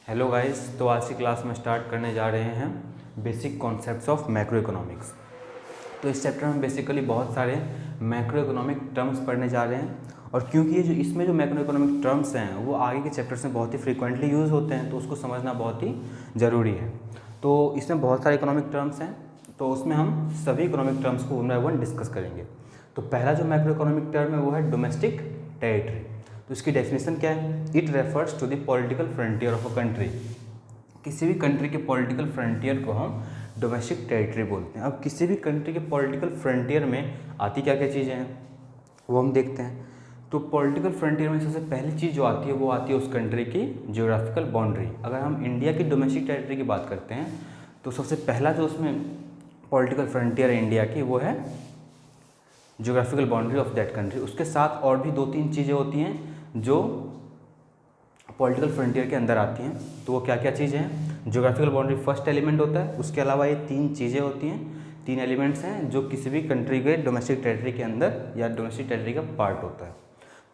Hello guys, तो आज की क्लास में स्टार्ट करने जा रहे हैं basic concepts of macro economics. तो इस चैप्टर में बेसिकली बहुत सारे मैक्रो इकोनॉमिक टर्म्स पढ़ने जा रहे हैं, और क्योंकि ये जो इसमें जो मैक्रो इकोनॉमिक टर्म्स हैं वो आगे के चैप्टर्स में बहुत ही फ्रीक्वेंटली यूज़ होते हैं, तो उसको समझना बहुत ही ज़रूरी है। तो इसमें बहुत सारे इकोनॉमिक टर्म्स हैं, तो उसमें हम सभी इकोनॉमिक टर्म्स को वन बाय वन डिस्कस करेंगे। तो पहला जो मैक्रो इकोनॉमिक टर्म है वो है डोमेस्टिक टेरिटरी। तो इसकी डेफिनेशन क्या है? It refers to the political frontier of a country. किसी भी कंट्री के पॉलिटिकल फ्रंटियर को हम डोमेस्टिक टेरिटरी बोलते हैं। अब किसी भी कंट्री के पॉलिटिकल फ्रंटियर में आती क्या क्या चीज़ें हैं वो हम देखते हैं। तो पॉलिटिकल फ्रंटियर में सबसे पहली चीज़ जो आती है वो आती है उस कंट्री की जियोग्राफिकल बाउंड्री। अगर हम इंडिया की डोमेस्टिक टेरिटरी की बात करते हैं तो सबसे पहला जो उसमें पॉलिटिकल फ्रंटियर है इंडिया की वो है geographical boundary of that country. उसके साथ और भी 2-3 चीज़ें होती हैं जो पॉलिटिकल फ्रंटियर के अंदर आती हैं। तो वो क्या क्या चीज़ें हैं? जियोग्राफिकल बाउंड्री फर्स्ट एलिमेंट होता है, उसके अलावा ये 3 चीज़ें होती हैं, 3 एलिमेंट्स हैं जो किसी भी कंट्री के डोमेस्टिक टेरिटरी के अंदर या डोमेस्टिक टेरिटरी का पार्ट होता है।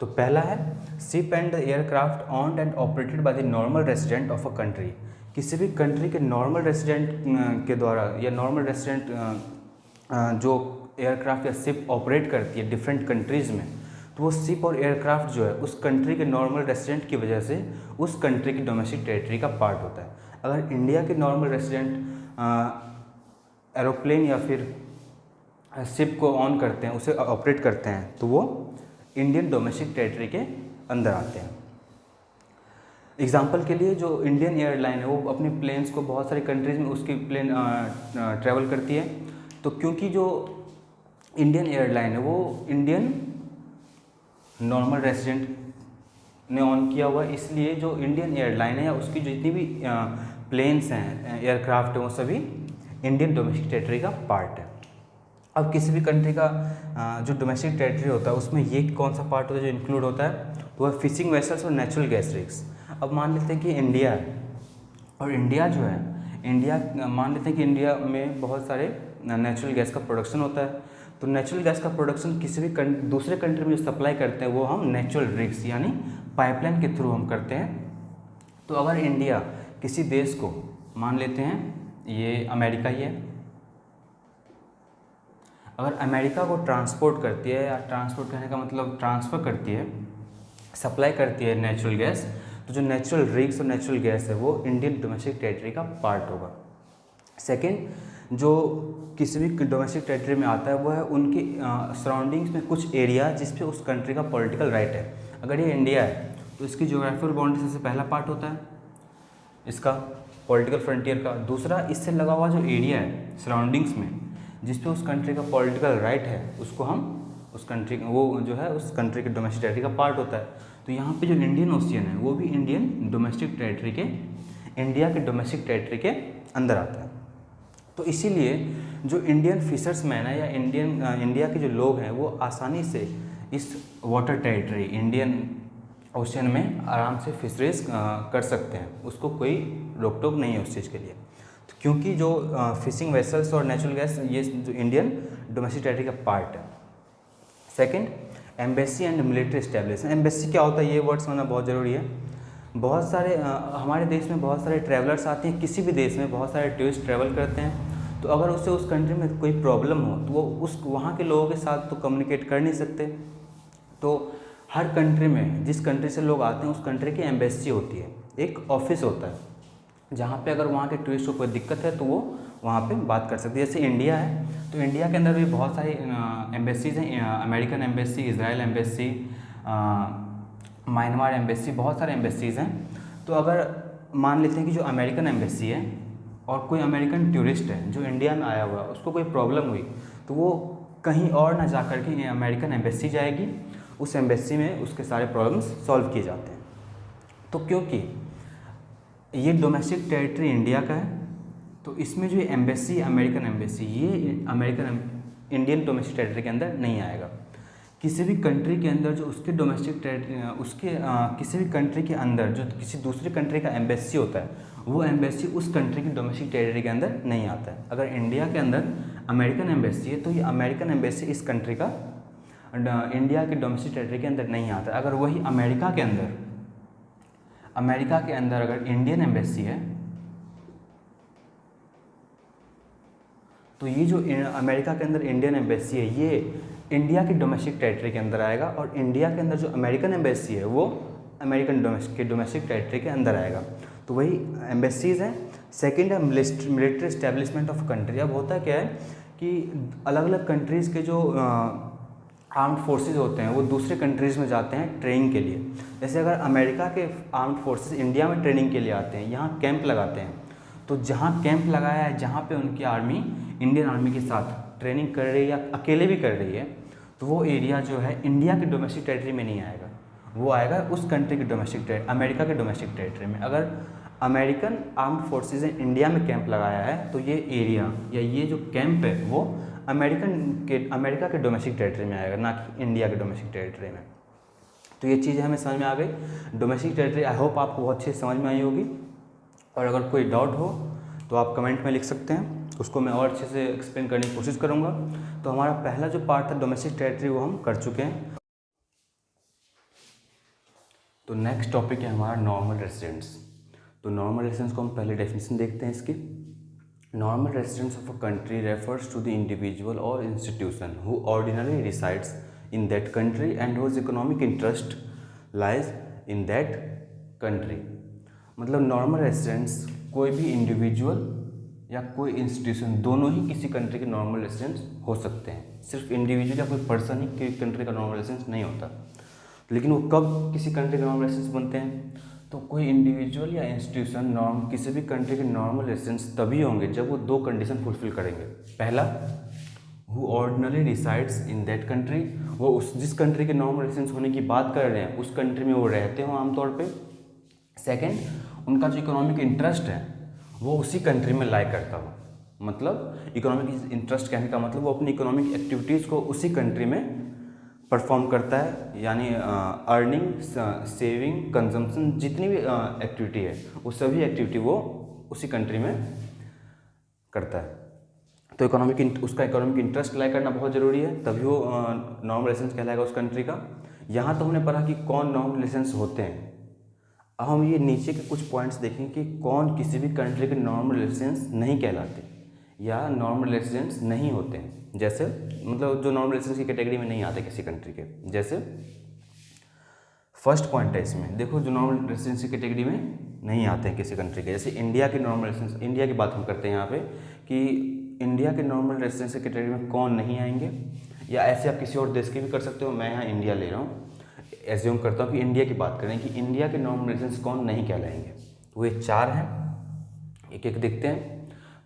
तो पहला है ship and aircraft owned and operated by the normal resident of a country. किसी भी कंट्री के नॉर्मल रेसिडेंट के द्वारा या नॉर्मल रेसिडेंट जो एयरक्राफ्ट या शिप ऑपरेट करती है डिफरेंट कंट्रीज़ में, तो वो शिप और एयरक्राफ्ट जो है उस कंट्री के नॉर्मल रेसिडेंट की वजह से उस कंट्री की डोमेस्टिक टेरिटरी का पार्ट होता है। अगर इंडिया के नॉर्मल रेसिडेंट एरोप्लेन या फिर शिप को ऑन करते हैं, उसे ऑपरेट करते हैं, तो वो इंडियन डोमेस्टिक टेरिटरी के अंदर आते हैं। एग्जाम्पल के लिए जो इंडियन एयरलाइन है वो अपने प्लेन्स को बहुत सारी कंट्रीज़ में उसकी प्लेन ट्रैवल करती है। तो क्योंकि जो इंडियन एयरलाइन है वो इंडियन नॉर्मल रेसिडेंट ने ऑन किया हुआ है, इसलिए जो इंडियन एयरलाइन है या उसकी जितनी भी प्लेन्स हैं, एयरक्राफ्ट हैं, वो सभी इंडियन डोमेस्टिक टेरिटरी का पार्ट है। अब किसी भी कंट्री का जो डोमेस्टिक टेरिटरी होता है उसमें ये कौन सा पार्ट होता है जो इंक्लूड होता है? तो वह फिशिंग वेसल्स और नेचुरल गैस रिग्स। अब मान लेते हैं कि इंडिया है, और इंडिया जो है मान लेते हैं कि इंडिया में बहुत सारे नेचुरल गैस का प्रोडक्शन होता है। तो नेचुरल गैस का प्रोडक्शन किसी भी दूसरे कंट्री में जो सप्लाई करते हैं वो हम नेचुरल रिग्स यानी पाइपलाइन के थ्रू हम करते हैं। तो अगर इंडिया किसी देश को, मान लेते हैं ये अमेरिका ही है, अगर अमेरिका को ट्रांसपोर्ट करती है, या ट्रांसपोर्ट करने का मतलब ट्रांसफ़र करती है, सप्लाई करती है नेचुरल गैस, तो जो नेचुरल रिग्स और नेचुरल गैस है वो इंडियन डोमेस्टिक टेरिटरी का पार्ट होगा। सेकेंड, जो किसी भी डोमेस्टिक टेरिटरी में आता है वो है उनकी सराउंडिंग्स में कुछ एरिया जिस पे उस कंट्री का पॉलिटिकल राइट है। अगर ये इंडिया है तो इसकी ज्योग्राफिकल बाउंड्री सबसे पहला पार्ट होता है इसका पॉलिटिकल फ्रंटियर का। दूसरा, इससे लगा हुआ जो एरिया है सराउंडिंग्स में जिस पे उस कंट्री का पॉलिटिकल राइट है, उसको हम उस कंट्री वो जो है उस कंट्री के डोमेस्टिक टेरिटरी का पार्ट होता है। तो यहाँ पे जो इंडियन ओशियन है वो भी इंडियन डोमेस्टिक टेरिटरी के, इंडिया के डोमेस्टिक टेरिटरी के अंदर आता है। तो इसीलिए जो इंडियन फिशर्समैन है या इंडिया के जो लोग हैं वो आसानी से इस वाटर टेरिटरी इंडियन ओशियन में आराम से फिशरीज कर सकते हैं, उसको कोई रोक टोक नहीं है उस चीज़ के लिए। तो क्योंकि जो फिशिंग वेसल्स और नेचुरल गैस ये जो इंडियन डोमेस्टिक टेरिटरी का पार्ट है। Second, embassy and military establishment. Embassy क्या होता है ये वर्ड समझना बहुत ज़रूरी है। बहुत सारे हमारे देश में बहुत सारे ट्रैवलर्स आते हैं, किसी भी देश में बहुत सारे टूरिस्ट ट्रैवल करते हैं, तो अगर उसे उस कंट्री में कोई प्रॉब्लम हो तो वो उस वहाँ के लोगों के साथ तो कम्युनिकेट कर नहीं सकते। तो हर कंट्री में जिस कंट्री से लोग आते हैं उस कंट्री की एम्बेसी होती है, एक ऑफिस होता है जहाँ पे अगर वहाँ के टूरिस्ट को कोई दिक्कत है तो वो वहाँ पे बात कर सकते हैं। जैसे इंडिया है तो इंडिया के अंदर भी बहुत सारी एम्बेसीज़ हैं, American embassy, Israel embassy, Myanmar embassy, बहुत सारे एम्बेसीज़ हैं। तो अगर मान लेते हैं कि जो अमेरिकन एम्बेसी है और कोई अमेरिकन टूरिस्ट है जो इंडिया में आया हुआ है, उसको कोई प्रॉब्लम हुई तो वो कहीं और ना जा कर के अमेरिकन एम्बेसी जाएगी, उस एम्बेसी में उसके सारे प्रॉब्लम्स सॉल्व किए जाते हैं। तो क्योंकि ये डोमेस्टिक टेरिटरी इंडिया का है तो इसमें जो एम्बेसी अमेरिकन एम्बेसी, ये अमेरिकन इंडियन डोमेस्टिक टेरिटरी के अंदर नहीं आएगा। किसी भी कंट्री के अंदर जो उसके डोमेस्टिक टेरिटरी किसी भी कंट्री के अंदर जो किसी दूसरी कंट्री का एम्बेसी होता है वो एम्बेसी उस कंट्री की डोमेस्टिक टेरिटरी के अंदर नहीं आता है। अगर इंडिया के अंदर अमेरिकन एम्बेसी है तो ये अमेरिकन एम्बेसी इस कंट्री का इंडिया के डोमेस्टिक टेरिटरी के अंदर नहीं आता है। अगर वही अमेरिका के अंदर अमेरिका के अंदर अगर इंडियन एम्बेसी है तो ये जो अमेरिका के अंदर इंडियन एम्बेसी है ये इंडिया की डोमेस्टिक टेरिटरी के अंदर आएगा, और इंडिया के अंदर जो अमेरिकन एम्बेसी है वो अमेरिकन डोमेस्टिक टेरिटरी के अंदर आएगा। तो वही एम्बेसीज हैं। सेकंड है मिलिट्री इस्टेब्लिशमेंट ऑफ कंट्री। अब होता क्या है कि अलग अलग कंट्रीज़ के जो आर्म्ड फोर्सेज होते हैं वो दूसरे कंट्रीज़ में जाते हैं ट्रेनिंग के लिए। जैसे अगर अमेरिका के आर्म्ड फोर्सेज इंडिया में ट्रेनिंग के लिए आते हैं, यहाँ कैंप लगाते हैं, तो जहाँ कैंप लगाया है जहाँ पे उनकी आर्मी इंडियन आर्मी के साथ ट्रेनिंग कर रही है या अकेले भी कर रही है, तो वो एरिया जो है इंडिया की डोमेस्टिक टेरिटरी में नहीं आएगा, वो आएगा उस कंट्री की डोमेस्टिक टेरिटरी, अमेरिका के डोमेस्टिक टेरिटरी में। अगर अमेरिकन आर्म्ड फोर्सेज ने इंडिया में कैंप लगाया है तो ये एरिया या ये जो कैंप है वो अमेरिका के डोमेस्टिक टेरिटरी में आएगा, ना कि इंडिया के डोमेस्टिक टेरिटरी में। तो ये चीज़ें हमें समझ में आ गई। डोमेस्टिक टेरिटरी आई होप आपको बहुत अच्छे से समझ में आई होगी, और अगर कोई डाउट हो तो आप कमेंट में लिख सकते हैं, उसको मैं और अच्छे से एक्सप्लेन करने की कोशिश करूँगा। तो हमारा पहला जो पार्ट था डोमेस्टिक टेरिटरी वो हम कर चुके हैं। तो नेक्स्ट टॉपिक है हमारा नॉर्मल रेसिडेंट्स। तो नॉर्मल रेसिडेंट्स को हम पहले डेफिनेशन देखते हैं इसकी। Normal residents of a country refers to the individual और institution who ordinary resides in that country and whose economic interest lies in that country. मतलब नॉर्मल रेसिडेंट्स कोई भी इंडिविजुअल या कोई इंस्टीट्यूशन, दोनों ही किसी कंट्री के नॉर्मल रेसिडेंट्स हो सकते हैं। सिर्फ इंडिविजुअल या कोई पर्सन ही किसी कंट्री का नॉर्मल रेसिडेंट्स नहीं होता। लेकिन वो कब किसी कंट्री के नॉर्मल रेसिडेंट्स बनते हैं? तो कोई इंडिविजुअल या इंस्टीट्यूशन किसी भी कंट्री के नॉर्मल रेसिडेंट्स तभी होंगे जब वो दो कंडीशन फुलफिल करेंगे। पहला, who ordinary resides in that country, वो उस जिस कंट्री के नॉर्मल रेसिडेंट्स होने की बात कर रहे हैं उस कंट्री में वो रहते हो आमतौर पे। सेकेंड, उनका जो इकोनॉमिक इंटरेस्ट है वो उसी कंट्री में लाई करता हो। मतलब इकोनॉमिक इंटरेस्ट कहने का मतलब वो अपनी इकोनॉमिक एक्टिविटीज़ को उसी कंट्री में परफॉर्म करता है, यानी अर्निंग, सेविंग, कंजम्पशन, जितनी भी एक्टिविटी है वो सभी एक्टिविटी वो उसी कंट्री में करता है। तो उसका इकोनॉमिक इंटरेस्ट लाई करना बहुत ज़रूरी है, तभी वो नॉर्मल रेसिडेंस कहलाएगा उस कंट्री का। यहाँ तो हमने पढ़ा कि कौन नॉर्मल रेसिडेंस होते हैं। अब हम ये नीचे के कुछ पॉइंट्स देखें कि कौन किसी भी कंट्री के नॉर्मल रेसिडेंस नहीं कहलाते या नॉर्मल रेसिडेंट्स नहीं होते हैं। जैसे मतलब जो नॉर्मल रेसिडेंस की कैटेगरी में नहीं आते किसी कंट्री के। जैसे फर्स्ट पॉइंट है इसमें, देखो जो नॉर्मल रेसिडेंस की कैटेगरी में नहीं आते हैं किसी कंट्री के। जैसे इंडिया के नॉर्मल रेसिडेंस, इंडिया की बात हम करते हैं यहाँ पे कि इंडिया के नॉर्मल रेसिडेंस की कैटेगरी में कौन नहीं आएंगे, या ऐसे आप किसी और देश की भी कर सकते हो। मैं यहाँ इंडिया ले रहा हूँ, एज्यूम करता हूँ कि इंडिया की बात करें कि इंडिया के नॉर्मल रेसिडेंस कौन नहीं कहलाएंगे। वो ये चार हैं, एक एक देखते हैं।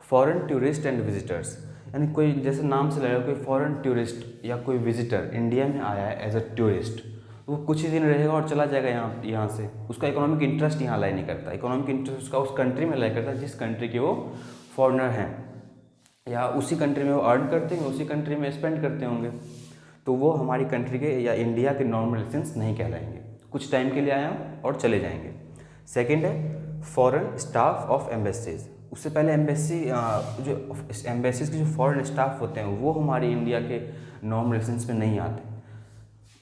फॉरेन टूरिस्ट एंड विजिटर्स, यानी कोई जैसे नाम से लग रहा है कोई फॉरेन टूरिस्ट या कोई विजिटर इंडिया में आया है एज अ टूरिस्ट, वो कुछ ही दिन रहेगा और चला जाएगा यहाँ से। उसका इकोनॉमिक इंटरेस्ट यहाँ लाई नहीं करता। इकोनॉमिक इंटरेस्ट उसका उस कंट्री में लाई करता है जिस कंट्री के वो फॉरेनर हैं, या उसी कंट्री में वो अर्न करते हैं, उसी कंट्री में स्पेंड करते होंगे। तो वो हमारी कंट्री के या इंडिया के नॉर्मल रेसिडेंट्स नहीं कहलाएंगे, कुछ टाइम के लिए आए और चले जाएंगे। सेकेंड है फॉरेन स्टाफ ऑफ एम्बेसीज। उससे पहले एम्बेसी जो एम्बेसीज के जो फॉरेन स्टाफ होते हैं वो हमारी इंडिया के नॉर्मल रेसिडेंट्स में नहीं आते।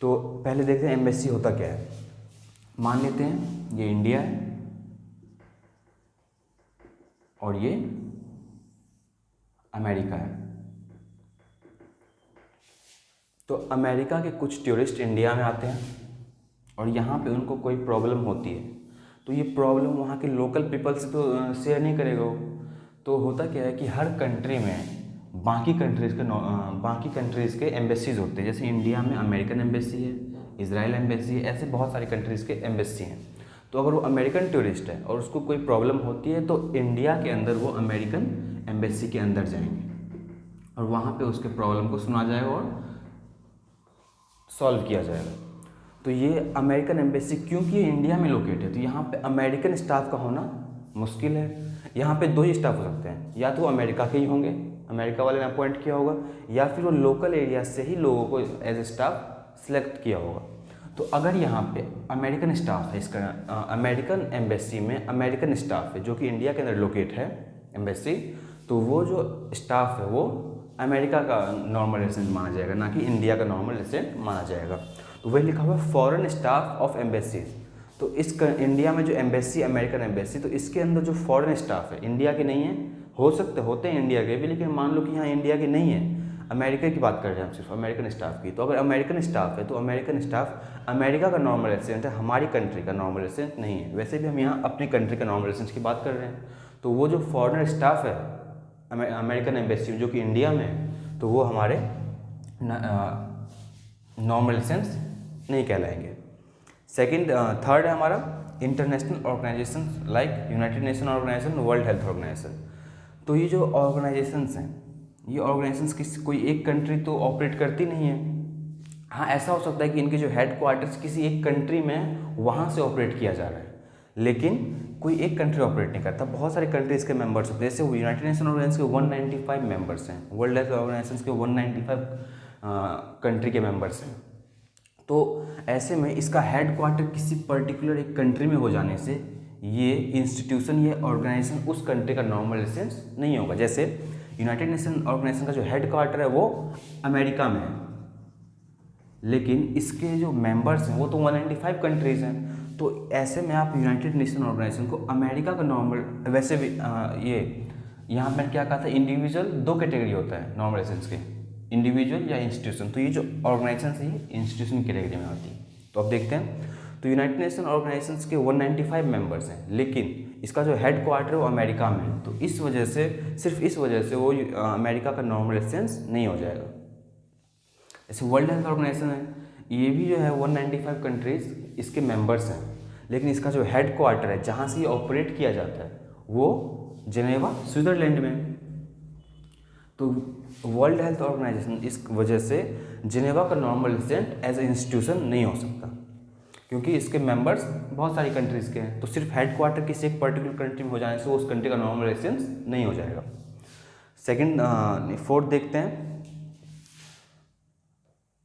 तो पहले देखते हैं एम्बेसी होता क्या है। मान लेते हैं ये इंडिया है और ये अमेरिका है। तो अमेरिका के कुछ टूरिस्ट इंडिया में आते हैं और यहाँ पे उनको कोई प्रॉब्लम होती है, तो ये प्रॉब्लम वहाँ के लोकल पीपल से तो शेयर नहीं करेगा वो। तो होता क्या है कि हर कंट्री में बाकी कंट्रीज़ के एम्बेसीज होते हैं। जैसे इंडिया में अमेरिकन एम्बेसी है, इजराइल एम्बेसी है, ऐसे बहुत सारी कंट्रीज़ के एम्बेसी हैं। तो अगर वो अमेरिकन टूरिस्ट है और उसको कोई प्रॉब्लम होती है तो इंडिया के अंदर वो अमेरिकन एम्बेसी के अंदर जाएंगे और वहाँ पे उसके प्रॉब्लम को सुना जाएगा और सॉल्व किया जाएगा। तो ये अमेरिकन एम्बेसी क्योंकि ये इंडिया में लोकेट है तो यहाँ पे अमेरिकन स्टाफ का होना मुश्किल है। यहाँ पे दो ही स्टाफ हो सकते हैं, या तो अमेरिका के ही होंगे, अमेरिका वाले ने अपॉइंट किया होगा, या फिर वो लोकल एरिया से ही लोगों को एज ए स्टाफ सेलेक्ट किया होगा। तो अगर यहाँ पे अमेरिकन स्टाफ है, इसका अमेरिकन एम्बेसी में अमेरिकन स्टाफ है जो कि इंडिया के अंदर लोकेट है एम्बेसी, तो वो जो स्टाफ है वो अमेरिका का नॉर्मल रेसिडेंट माना जाएगा, ना कि इंडिया का नॉर्मल रेसिडेंट माना जाएगा। तो वही लिखा हुआ है फॉरेन स्टाफ ऑफ एम्बेसीज। तो इंडिया में जो एम्बेसी, अमेरिकन एम्बेसी, तो इसके अंदर जो फॉरेन स्टाफ है इंडिया के नहीं है, हो सकते होते हैं इंडिया के भी, लेकिन मान लो कि यहाँ इंडिया के नहीं है, अमेरिका की बात कर रहे हैं हम सिर्फ अमेरिकन स्टाफ की। तो अगर अमेरिकन स्टाफ है तो अमेरिकन स्टाफ अमेरिका का नॉर्मल रेसिडेंट है, हमारी कंट्री का नॉर्मल रेसिडेंट नहीं है। वैसे भी हम यहाँ अपनी कंट्री का नॉर्मल रेसिडेंट की बात कर रहे हैं। तो वो जो फॉरेनर स्टाफ है अमेरिकन एम्बेसी जो कि इंडिया में है, तो वो हमारे नॉर्मल रेसिडेंट्स नहीं कहलाएंगे। थर्ड है हमारा international organisation like United Nation organisation, world health organisation. तो ये जो ऑर्गेनाइजेशंस हैं, ये ऑर्गेनाइजेशंस कोई एक कंट्री तो ऑपरेट करती नहीं है। हाँ, ऐसा हो सकता है कि इनके जो हेड क्वार्टर्स किसी एक कंट्री में वहाँ से ऑपरेट किया जा रहा है, लेकिन कोई एक कंट्री ऑपरेट नहीं करता, बहुत सारे कंट्रीज़ के मेंबर्स होते हैं। जैसे यूनाइटेड नेशन ऑर्गेनाइजेशन के 195 मेंबर्स हैं, वर्ल्ड हेल्थ ऑर्गेनाइजेशन के 195 कंट्री के मेंबर्स हैं। तो ऐसे में इसका हेड क्वार्टर किसी पर्टिकुलर एक कंट्री में हो जाने से ये इंस्टीट्यूशन, ये ऑर्गेनाइजेशन उस कंट्री का नॉर्मल रेसिडेंस नहीं होगा। जैसे यूनाइटेड नेशन ऑर्गेनाइजेशन का जो हेड क्वार्टर है वो अमेरिका में है, लेकिन इसके जो मेंबर्स हैं वो तो 195 कंट्रीज़ हैं। तो ऐसे में आप यूनाइटेड नेशन ऑर्गेनाइजेशन को अमेरिका का नॉर्मल, वैसे भी ये यहाँ मैंने क्या कहा था, इंडिविजुअल 2 कैटेगरी होता है नॉर्मल रेसिडेंस के, इंडिविजुअल या इंस्टीट्यूशन। तो ये जो ऑर्गेनाइजेशन है ये इंस्टीट्यूशन कैटेगरी में आती है। तो अब देखते हैं, तो यूनाइटेड नेशन ऑर्गेनाइजेशंस के 195 मेंबर्स हैं, लेकिन इसका जो हेड क्वार्टर है वो अमेरिका में है। तो इस वजह से, सिर्फ इस वजह से वो अमेरिका का नॉर्मल रेसिडेंस नहीं हो जाएगा। जैसे वर्ल्ड हेल्थ ऑर्गेनाइजेशन है, ये भी जो है 195 कंट्रीज़ इसके मेंबर्स हैं, लेकिन इसका जो हेड क्वार्टर है जहाँ से ये ऑपरेट किया जाता है वो जेनेवा, स्विट्ज़रलैंड में। तो वर्ल्ड हेल्थ ऑर्गेनाइजेशन इस वजह से जेनेवा का normal resident as a institution नहीं हो सकता, क्योंकि इसके मेंबर्स बहुत सारी कंट्रीज़ के हैं। तो सिर्फ हेड क्वार्टर किसी एक पर्टिकुलर कंट्री में हो जाने से उस कंट्री का नॉर्मल रेसिडेंस नहीं हो जाएगा। फोर्थ देखते हैं,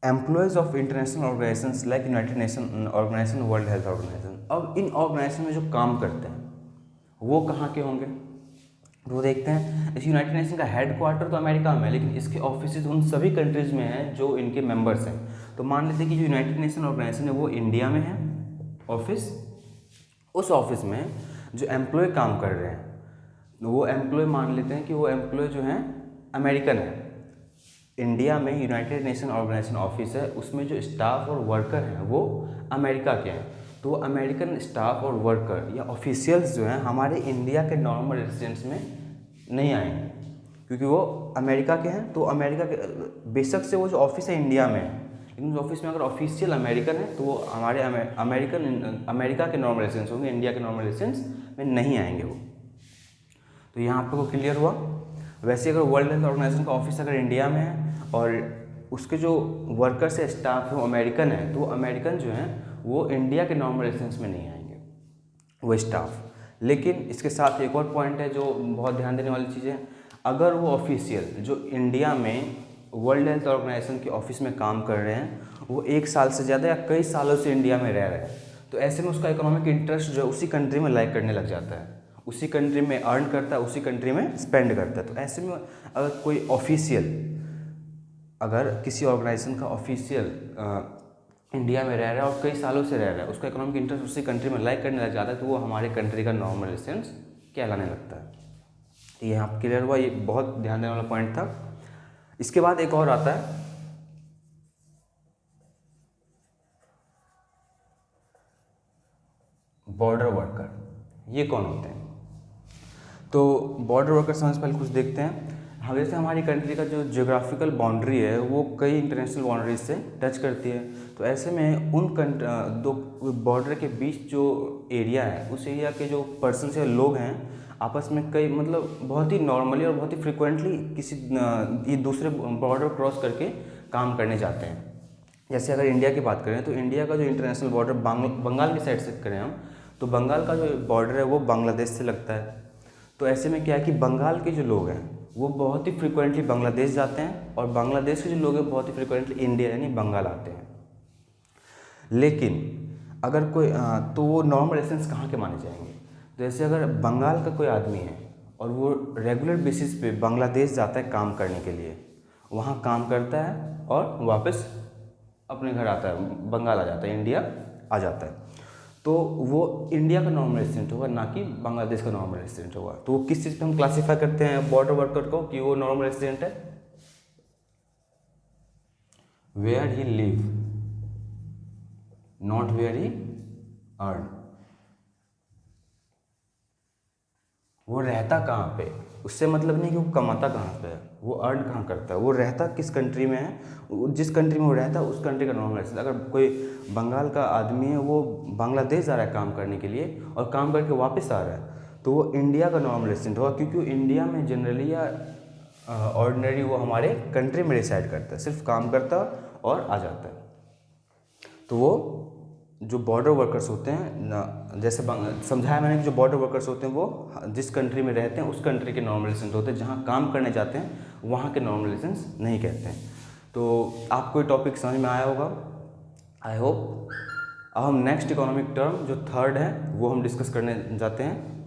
employees of international organisations like United Nation organisation, world health organisation. अब इन ऑर्गेनाइजेशन में जो काम करते हैं वो कहाँ के होंगे, वो देखते हैं। इस यूनाइटेड नेशन का हेड क्वार्टर तो अमेरिका में है, लेकिन इसके ऑफिसेज उन सभी कंट्रीज़ में हैं जो इनके मेंबर्स हैं। तो मान लेते हैं कि जो यूनाइटेड नेशन ऑर्गेनाइजेशन है वो इंडिया में है ऑफिस, उस ऑफिस में जो एम्प्लॉय काम कर रहे हैं वो एम्प्लॉय, मान लेते हैं कि वो एम्प्लॉय जो हैं अमेरिकन है। इंडिया में यूनाइटेड नेशन ऑर्गेनाइजेशन ऑफिस है, उसमें जो स्टाफ और वर्कर हैं वो अमेरिका के हैं। तो अमेरिकन स्टाफ और वर्कर या ऑफिशियल्स जो हैं हमारे इंडिया के नॉर्मल रेसिडेंट्स में नहीं आएंगे, क्योंकि वो अमेरिका के हैं। तो अमेरिका के बेशक से वो जो ऑफिस है इंडिया में है, लेकिन उस ऑफिस में अगर ऑफिशियल अमेरिकन है तो वो हमारे अमेरिका के नॉर्मल रेसिडेंट्स होंगे, इंडिया के नॉर्मल रेसिडेंट्स में नहीं आएंगे वो। तो यहाँ आपको क्लियर हुआ। वैसे अगर वर्ल्ड हेल्थ ऑर्गेनाइजेशन का ऑफिस अगर इंडिया में है और उसके जो वर्कर्स या स्टाफ है वो अमेरिकन है, तो वो अमेरिकन जो हैं वो इंडिया के नॉर्मल रेसिडेंस में नहीं आएंगे वो स्टाफ। लेकिन इसके साथ एक और पॉइंट है जो बहुत ध्यान देने वाली चीज़ है, अगर वो ऑफिशियल जो इंडिया में वर्ल्ड हेल्थ ऑर्गेनाइजेशन के ऑफिस में काम कर रहे हैं वो 1 साल से ज़्यादा या कई सालों से इंडिया में रह रहे हैं, तो ऐसे में उसका इकोनॉमिक इंटरेस्ट जो है उसी कंट्री में लाइक करने लग जाता है, उसी कंट्री में अर्न करता है, उसी कंट्री में स्पेंड करता है। तो ऐसे में अगर कोई ऑफिशियल, अगर किसी ऑर्गेनाइजेशन का ऑफिशियल इंडिया में रह रहा है और कई सालों से रह रहा है, उसका इकोनॉमिक इंटरेस्ट उसी कंट्री में लाइक करने लग जाता है, तो वो हमारे कंट्री का नॉर्मल रेसिडेंस कहलाने लगता है। तो ये यहाँ क्लियर हुआ, ये बहुत ध्यान देने वाला पॉइंट था। इसके बाद एक और आता है बॉर्डर वर्कर। ये कौन होते हैं? तो बॉर्डर वर्कर समझ पहले कुछ देखते हैं। हाँ, वैसे हमारी कंट्री का जो ज्योग्राफिकल बाउंड्री है वो कई इंटरनेशनल बाउंड्रीज से टच करती है। तो ऐसे में उन दो बॉर्डर के बीच जो एरिया है उस एरिया के जो पर्सन या लोग हैं आपस में कई मतलब बहुत ही नॉर्मली और बहुत ही फ्रिक्वेंटली किसी ये दूसरे बॉर्डर क्रॉस करके काम करने जाते हैं। जैसे अगर इंडिया की बात करें तो इंडिया का जो इंटरनेशनल बॉर्डर बंगाल की साइड से करें हम, तो बंगाल का जो बॉर्डर है वो बांग्लादेश से लगता है। तो ऐसे में क्या है कि बंगाल के जो लोग हैं वो बहुत ही फ्रिक्वेंटली बांग्लादेश जाते हैं और बांग्लादेश के जो लोग हैं बहुत ही फ्रिक्वेंटली इंडिया यानी बंगाल आते हैं। लेकिन अगर कोई तो वो नॉर्मल रेसिडेंस कहाँ के माने जाएंगे? जैसे अगर बंगाल का कोई आदमी है और वो रेगुलर बेसिस पे बांग्लादेश जाता है काम करने के लिए, वहाँ काम करता है और वापस अपने घर आता है, बंगाल आ जाता है, इंडिया आ जाता है, तो वो इंडिया का नॉर्मल रेसिडेंट होगा, ना कि बांग्लादेश का नॉर्मल रेसिडेंट होगा। तो वो किस चीज़ पे हम क्लासीफाई करते हैं बॉर्डर वर्कर को कि वो नॉर्मल रेसिडेंट है? Where he live, not where he earn. वो रहता कहाँ पे, उससे मतलब नहीं कि वो कमाता कहाँ पे है, वो अर्न कहाँ करता है, वो रहता किस कंट्री में है, जिस कंट्री में वो रहता है उस कंट्री का नॉर्मल रेसिडेंट। अगर कोई बंगाल का आदमी है, वो बांग्लादेश जा रहा है काम करने के लिए और काम करके वापस आ रहा है, तो वो इंडिया का नॉर्मल रेसिडेंट होगा, क्योंकि इंडिया में जनरली या ऑर्डिनरी वो हमारे कंट्री में रिसाइड करता है, सिर्फ काम करता और आ जाता है। तो वो जो बॉर्डर वर्कर्स होते हैं, जैसे समझाया मैंने कि जो बॉर्डर वर्कर्स होते हैं वो जिस कंट्री में रहते हैं उस कंट्री के नॉर्मल रेसिडेंट होते हैं, जहाँ काम करने जाते हैं वहाँ के नॉर्मल रेसिडेंट्स नहीं कहते हैं। तो आपको ये टॉपिक समझ में आया होगा, आई होप। अब हम नेक्स्ट इकोनॉमिक टर्म जो थर्ड है वो हम डिस्कस करने जाते हैं।